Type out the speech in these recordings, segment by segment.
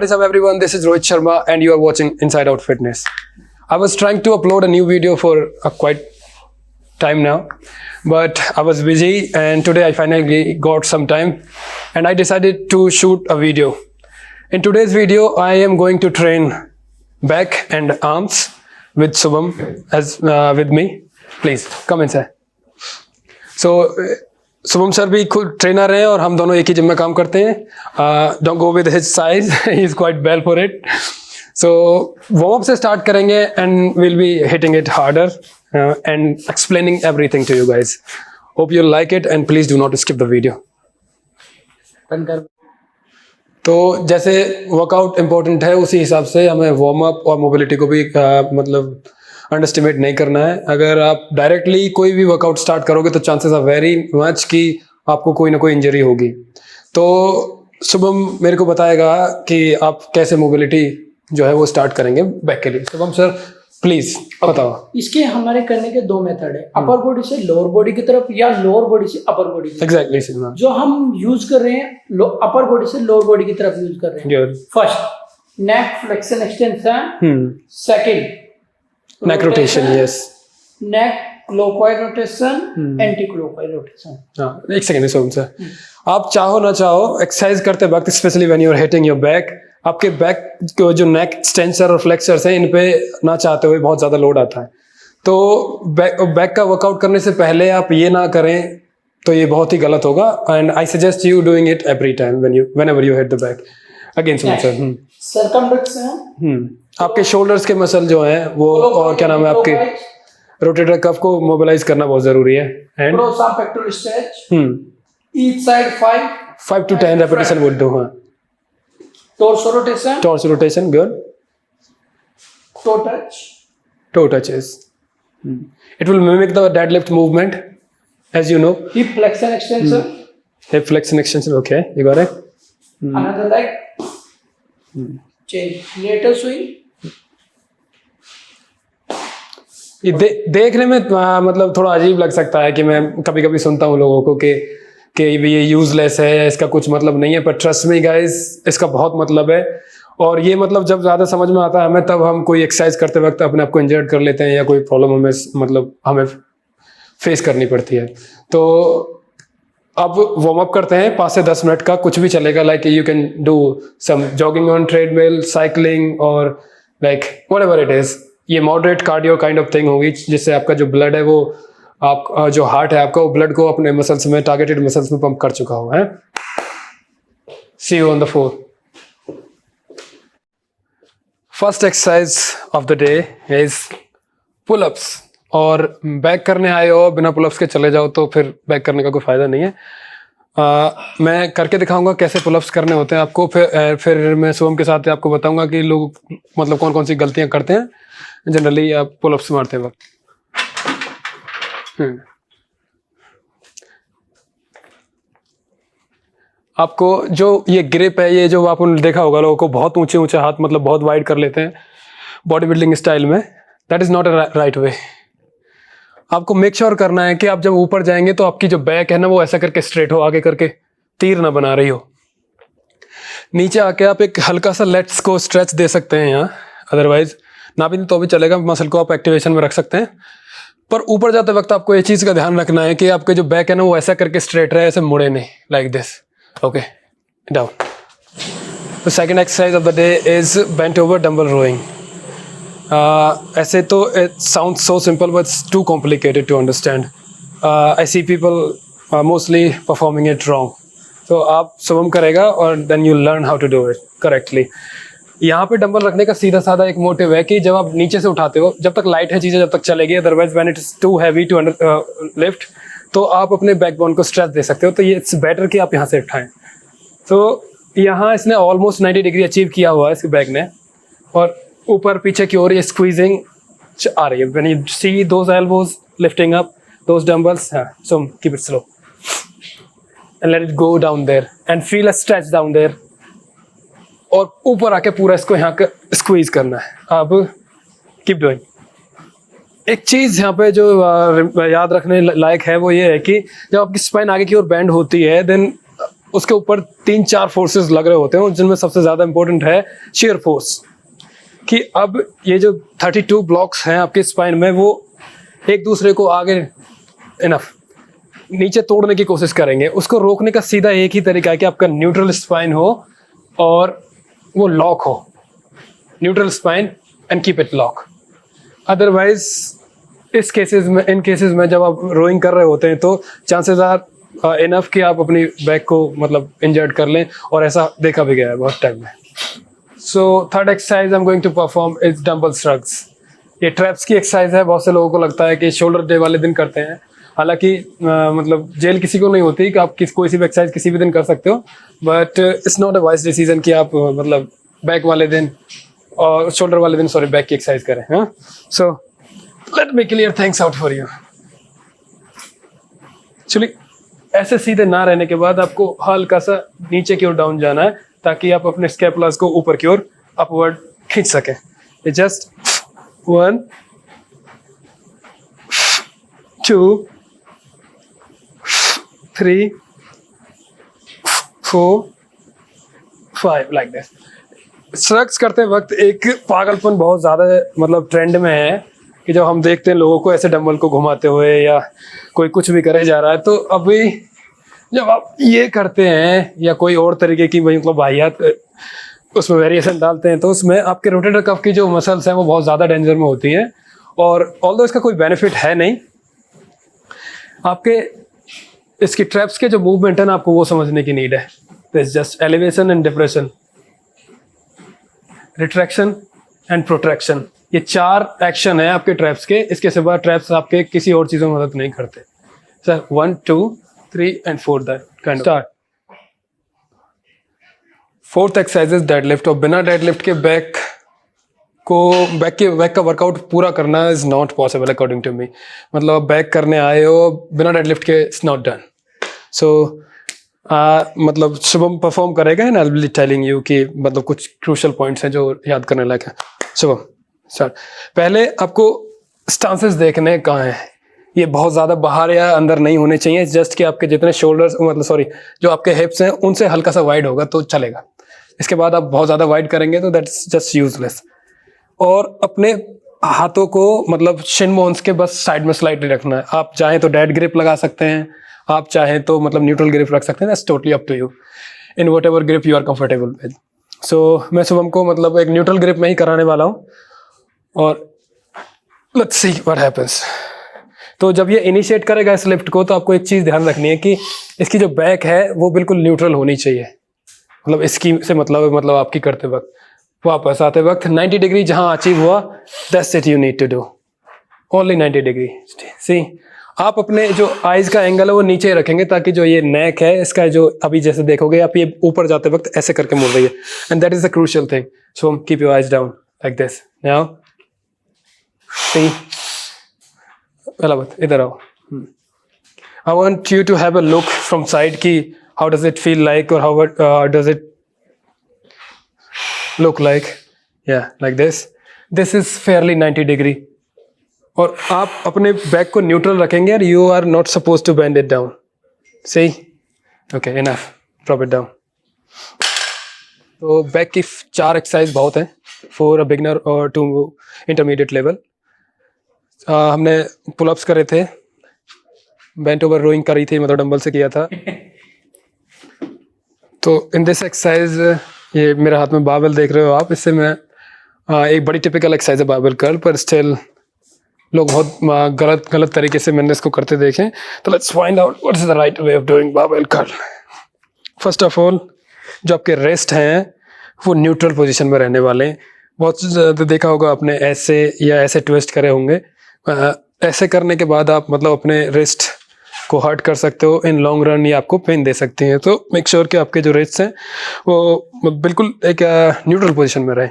What is up everyone, this is Rohit Sharma and you are watching Inside Out Fitness. I was trying to upload a new video for a quite time now, but I was busy and today I finally got some time and I decided to shoot a video. In today's video, I am going to train back and arms with Subham as with me. Please come inside. So Shubham sir भी खुद trainer हैं और हम दोनों एक ही gym में काम करते हैं. Don't go with his size, he is quite well for it. So warm up से स्टार्ट करेंगे and will be hitting it harder and explaining everything to you guys. Hope you like it and please do not skip the video. तो जैसे workout important है उसी हिसाब से हमें warm up और मोबिलिटी को भी मतलब अंडरस्टिमेट नहीं करना है. अगर आप डायरेक्टली कोई भी वर्कआउट स्टार्ट करोगे तो चांसेस आर वेरी मच कि आपको कोई ना कोई इंजरी होगी. तो शुभम मेरे को बताएगा कि आप कैसे मोबिलिटी जो है वो स्टार्ट करेंगे बैक के लिए. शुभम सर प्लीज बताओ. इसके हमारे करने के दो मेथड है, अपर बॉडी से लोअर बॉडी की तरफ या लोअर बॉडी से अपर बॉडी की तरफ. एग्जैक्टली. जो हम यूज कर रहे हैं अपर बॉडी से लोअर बॉडी की तरफ यूज कर रहे हैं. First neck flexion extension, second neck rotation. Yes, neck clockwise rotation, anti clockwise rotation. एक सेकंड शुभम सर, आप चाहो ना चाहो एक्सरसाइज करते वक्त specially when you are hitting your back, आपके बैक को जो नेक एक्सटेंसर और फ्लेक्सर्स हैं इन पे ना चाहते हुए बहुत ज्यादा लोड आता है. तो बैक का वर्कआउट करने से पहले आप ये ना करें तो ये बहुत ही गलत होगा. And I suggest you doing it every time whenever you hit the back. Again Shubham sir, circumflexion, आपके शोल्डर्स के मसल जो हैं वो और क्या नाम है आपके रोटेटर कफ को मोबिलाइज करना बहुत जरूरी है. And pectoral stretch, each side 5 to 10 repetition would do. हां, torso rotation good. toe touches. It will mimic the deadlift movement as you know. Hip flexion extension. Okay, you got it. Another leg. Change lateral swing. ये देखने में मतलब थोड़ा अजीब लग सकता है कि मैं कभी कभी सुनता हूँ लोगों को कि ये यूजलेस है, इसका कुछ मतलब नहीं है. पर ट्रस्ट मी गाइस, इसका बहुत मतलब है. और ये मतलब जब ज़्यादा समझ में आता है हमें, तब हम कोई एक्सरसाइज करते वक्त अपने आप को इंजर्ड कर लेते हैं या कोई प्रॉब्लम हमें फेस करनी पड़ती है. तो अब वार्म अप करते हैं 5 से 10 मिनट का, कुछ भी चलेगा. Like you can do some jogging on treadmill, cycling और लाइक व्हाटएवर इट इज. ये moderate cardio kind of thing होगी जिससे आपका जो ब्लड है वो आप जो हार्ट है आपका वो ब्लड को अपने मसल्स में, टारगेटेड मसल्स में पंप कर चुका हो. है. See you on the floor. First exercise of the day is pullups. और बैक करने आए हो बिना पुलअप्स के चले जाओ तो फिर बैक करने का कोई फायदा नहीं है. मैं करके दिखाऊंगा कैसे पुलअप्स करने होते हैं आपको. फिर मैं शुभम के साथ आपको बताऊंगा कि लोग मतलब कौन कौन सी गलतियां करते हैं जनरली आप पुलअप्स मारते वक्त. आपको जो ये ग्रिप है, ये जो आपने देखा होगा लोगों को बहुत ऊंचे ऊंचे हाथ मतलब बहुत वाइड कर लेते हैं बॉडी बिल्डिंग स्टाइल में. That is not a right way. आपको मेक श्योर करना है कि आप जब ऊपर जाएंगे तो आपकी जो बैक है ना वो ऐसा करके स्ट्रेट हो, आगे करके तीर ना बना रही हो. नीचे आके आप एक हल्का सा लेट्स को स्ट्रेच दे सकते हैं यहाँ, अदरवाइज ना भी तो भी चलेगा. मसल को आप एक्टिवेशन में रख सकते हैं. पर ऊपर जाते वक्त आपको ये चीज़ का ध्यान रखना है कि आपके जो बैक है ना वो ऐसा करके स्ट्रेट रहे, ऐसे मुड़े नहीं, like this. Okay, down. The second exercise of the day is bent over dumbbell rowing. ऐसे तो it sound so simple but it's too complicated to understand. I see people mostly performing it wrong. तो आप शुभम करेगा और then you learn how to do it correctly. यहाँ पे dumbbell रखने का सीधा साधा एक मोटिव है कि जब आप नीचे से उठाते हो, जब तक लाइट है चीज़ें जब तक चलेगी, otherwise when it is too heavy to lift तो आप अपने बैकबोन को स्ट्रेच दे सकते हो. तो ये इट्स बेटर कि आप यहाँ से उठाएं. तो यहाँ इसने ऑलमोस्ट 90 डिग्री अचीव किया हुआ है इसके बैक ने. और ऊपर पीछे की ओर ये स्क्वीजिंग आ रही है. When you see those elbows lifting up those dumbbells, so keep it slow and let it go down there and feel a stretch down there. और ऊपर आके पूरा इसको यहाँ का स्क्वीज करना है. अब कीप डूइंग. एक चीज़ यहाँ पे जो याद रखने लायक है वो ये है कि जब आपकी स्पाइन आगे की ओर बेंड होती है देन उसके ऊपर 3-4 फोर्सेस लग रहे होते हैं, जिनमें सबसे ज़्यादा इंपॉर्टेंट है shear फोर्स। कि अब ये जो 32 ब्लॉक्स हैं आपके स्पाइन में, वो एक दूसरे को आगे इनफ नीचे तोड़ने की कोशिश करेंगे। उसको रोकने का सीधा एक ही तरीका है कि आपका न्यूट्रल स्पाइन हो और वो लॉक हो, neutral spine and keep it lock. Otherwise in cases में जब आप रोइंग कर रहे होते हैं तो चांसेस आर इनफ कि आप अपनी बैक को मतलब इंजर्ड कर लें, और ऐसा देखा भी गया है बहुत टाइम में। So third exercise I am going to perform is dumbbell shrugs. ये ट्रैप्स की एक्सरसाइज है। बहुत से लोगों को लगता है कि शोल्डर डे वाले दिन करते हैं, हालांकि मतलब जेल किसी को नहीं होती कि आप कोई सी भी एक्सरसाइज किसी भी दिन कर सकते हो, but it's not a wise decision कि आप मतलब बैक वाले दिन और शोल्डर वाले दिन बैक की एक्सरसाइज करें। हाँ, so let me clear things out for you. Actually ऐसे सीधे ना रहने के बाद आपको हल्का सा नीचे की ओर डाउन जाना है, ताकि आप अपने स्कैपुलास को ऊपर की ओर अपवर्ड खींच सकें। Just 1 2 3 4 5 like this. श्रग्स करते वक्त एक पागलपन बहुत ज़्यादा मतलब ट्रेंड में है कि जब हम देखते हैं लोगों को ऐसे डंबल को घुमाते हुए या कोई कुछ भी करे जा रहा है, तो अभी जब आप ये करते हैं या कोई और तरीके की मतलब वाहियात उसमें वेरिएशन डालते हैं, तो उसमें आपके रोटेटर कफ की जो मसल्स हैं वो बहुत ज़्यादा डेंजर में होती हैं। और ऑल्दो इसका कोई बेनिफिट है नहीं, आपके इसकी ट्रैप्स के जो मूवमेंट है ना, आपको वो समझने की नीड है। This just elevation and depression, retraction and protraction, ये 4 एक्शन है आपके ट्रैप्स के। इसके सिवा ट्रैप्स आपके किसी और चीज़ों में मदद नहीं करते। Sir 1 2 3 and 4 that kind of start. Fourth exercise is deadlift. और बिना डेडलिफ्ट के बैक का वर्कआउट पूरा करना is not possible according to me. मतलब बैक करने आए हो बिना डेडलिफ्ट के, इट्स नॉट डन। सो मतलब शुभम परफॉर्म करेगा and I will be telling you कि मतलब कुछ क्रूशियल पॉइंट्स हैं जो याद करने लायक है। शुभम स्टार्ट। पहले आपको स्टांसेस देखने कहाँ हैं, ये बहुत ज़्यादा बाहर या अंदर नहीं होने चाहिए। जस्ट कि आपके जितने शोल्डर्स मतलब जो आपके हिप्स हैं उनसे हल्का सा वाइड होगा तो चलेगा। इसके बाद आप बहुत ज़्यादा वाइड करेंगे तो दैट्स जस्ट यूजलेस। और अपने हाथों को मतलब शिन बोन्स के बस साइड में स्लाइडली रखना है। आप चाहें तो डेड ग्रिप लगा सकते हैं, आप चाहें तो मतलब न्यूट्रल ग्रिप रख सकते हैं। That's totally up to you in whatever grip you are comfortable with. So मैं शुभम को मतलब एक न्यूट्रल ग्रिप में ही कराने वाला हूँ, और लेट्स सी व्हाट हैपेंस। तो जब ये इनिशिएट करेगा इस लिफ्ट को, तो आपको एक चीज़ ध्यान रखनी है कि इसकी जो बैक है वो बिल्कुल न्यूट्रल होनी चाहिए। मतलब इसकी से मतलब आपकी करते वक्त, वापस आते वक्त 90 डिग्री जहाँ अचीव हुआ, that's it you need to do, only 90 degree. See आप अपने जो आइज का एंगल है वो नीचे रखेंगे, ताकि जो ये नेक है इसका जो अभी जैसे देखोगे आप ये ऊपर जाते वक्त ऐसे करके मुड़ रही है, and that is the crucial thing. So keep your eyes down like this. Now see इधर आओ। I want you to have a look from side की how does it feel like, और how does it look like. या like this, this is fairly 90 degree. और आप अपने back को neutral रखेंगे और you are not suppose to bend it down. सही, okay enough, drop it down. तो बैक की 4 एक्सरसाइज बहुत हैं फॉर अ बिगनर और टू इंटरमीडिएट लेवल। हमने पुलअप्स करे थे, बेंट ओवर रोइंग करी थी, मतलब डंबल से किया था। तो इन दिस एक्सरसाइज, ये मेरे हाथ में बारबेल देख रहे हो आप, इससे मैं एक बड़ी टिपिकल एक्सरसाइज है बारबेल कर्ल, पर स्टिल लोग बहुत गलत तरीके से मैंने इसको करते देखे। तो let's find out what is the right way of doing barbell curl. First of all, जो आपके रेस्ट हैं वो न्यूट्रल पोजीशन में रहने वाले हैं। बहुत देखा होगा आपने, ऐसे या ऐसे ट्विस्ट करे होंगे। ऐसे करने के बाद आप मतलब अपने रिस्ट को हर्ट कर सकते हो, इन लॉन्ग रन ये आपको पेन दे सकती हैं। तो मेक श्योर कि आपके जो रिस्ट हैं वो बिल्कुल एक न्यूट्रल पोजीशन में रहे।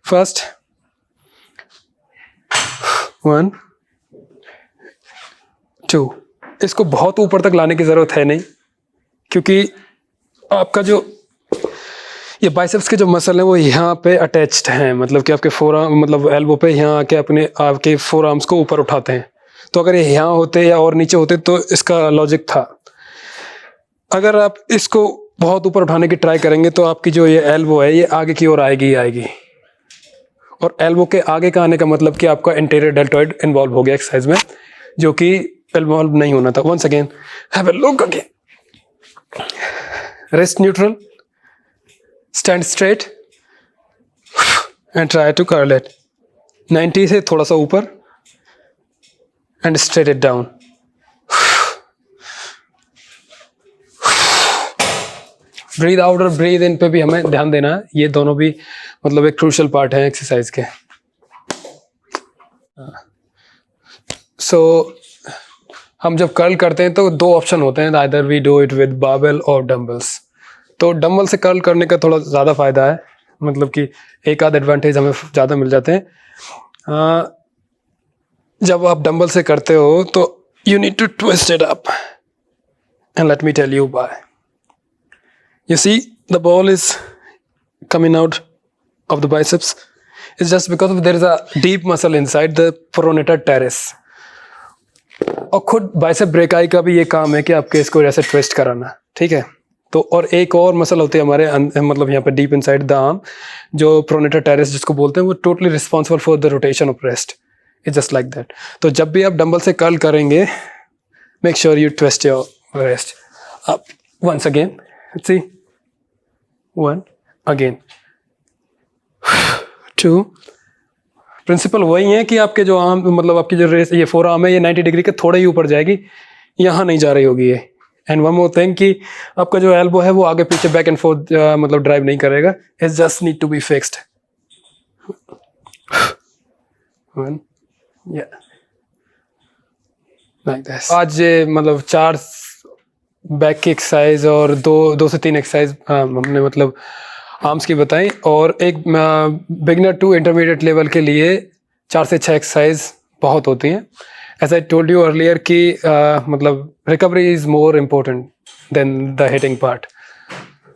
फर्स्ट 1 2, इसको बहुत ऊपर तक लाने की ज़रूरत है नहीं, क्योंकि आपका जो ये बाइसेप्स के जो मसल हैं वो यहाँ पे अटैच्ड हैं। मतलब कि आपके फोरआर्म मतलब एल्बो पे यहाँ आके आपके फोरआर्म्स को ऊपर उठाते हैं। तो अगर ये यहाँ होते या और नीचे होते तो इसका लॉजिक था। अगर आप इसको बहुत ऊपर उठाने की ट्राई करेंगे तो आपकी जो ये एल्बो है ये आगे की ओर आएगी ही आएगी। और एल्बो के आगे का आने का मतलब कि आपका इंटीरियर डेल्टॉइड इन्वॉल्व हो गया एक्सरसाइज में, जो कि इन्वॉल्व नहीं होना था। Once again have a look again, wrist neutral, stand straight and try to curl it 90 से थोड़ा सा ऊपर and straight it down. Breathe out और ब्रीद इन पे भी हमें ध्यान देना है, ये दोनों भी मतलब एक क्रूशियल पार्ट है एक्सरसाइज के। सो हम जब कर्ल करते हैं तो दो ऑप्शन होते हैं, either we do it with barbell और डंबल्स। तो डंबल से कर्ल करने का थोड़ा ज़्यादा फायदा है, मतलब कि एक आध एडवांटेज हमें ज़्यादा मिल जाते हैं। जब आप डंबल से करते हो तो you need to twist it up and let me tell you why. You see, the ball is coming out of the biceps. It's just because there is a deep muscle inside the pronator teres. और खुद bicep brachii का भी ये काम है कि आपके इसको जैसे ट्विस्ट कराना, ठीक है। तो और एक और मसल होती है हमारे मतलब यहाँ पे डीप इनसाइड द आर्म, जो प्रोनेटर टेरेस जिसको बोलते हैं, वो totally responsible for the rotation of wrist. It's just like that. तो जब भी आप डंबल से कर्ल करेंगे, make sure you twist your wrist up once again. See, 1 again 2। Principle वही है कि आपके जो आर्म मतलब आपकी जो रेस ये फोर आर्म है ये 90 डिग्री के थोड़े ही ऊपर जाएगी, यहाँ नहीं जा रही होगी ये। एंड वन मोर थिंग कि आपका जो एल्बो है वो आगे पीछे बैक एंड फोर्थ मतलब ड्राइव नहीं करेगा, it's just need to be fixed. 1 yeah like this। आज मतलब 4 बैक की एक्सरसाइज और दो से 3 एक्सरसाइज हमने मतलब आर्म्स की बताई, और एक बिगिनर टू इंटरमीडिएट लेवल के लिए 4 से 6 एक्सरसाइज बहुत होती हैं। As I told you earlier कि मतलब recovery is more important than the hitting part.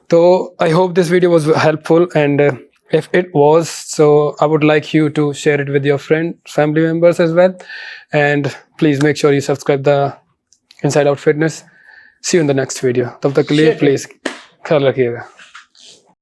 तो I hope this video was helpful, and if it was, so I would like you to share it with your family members as well, and please make sure you subscribe the Inside Out Fitness। See you in the next video। तब तक के लिए please ख्याल रखिएगा।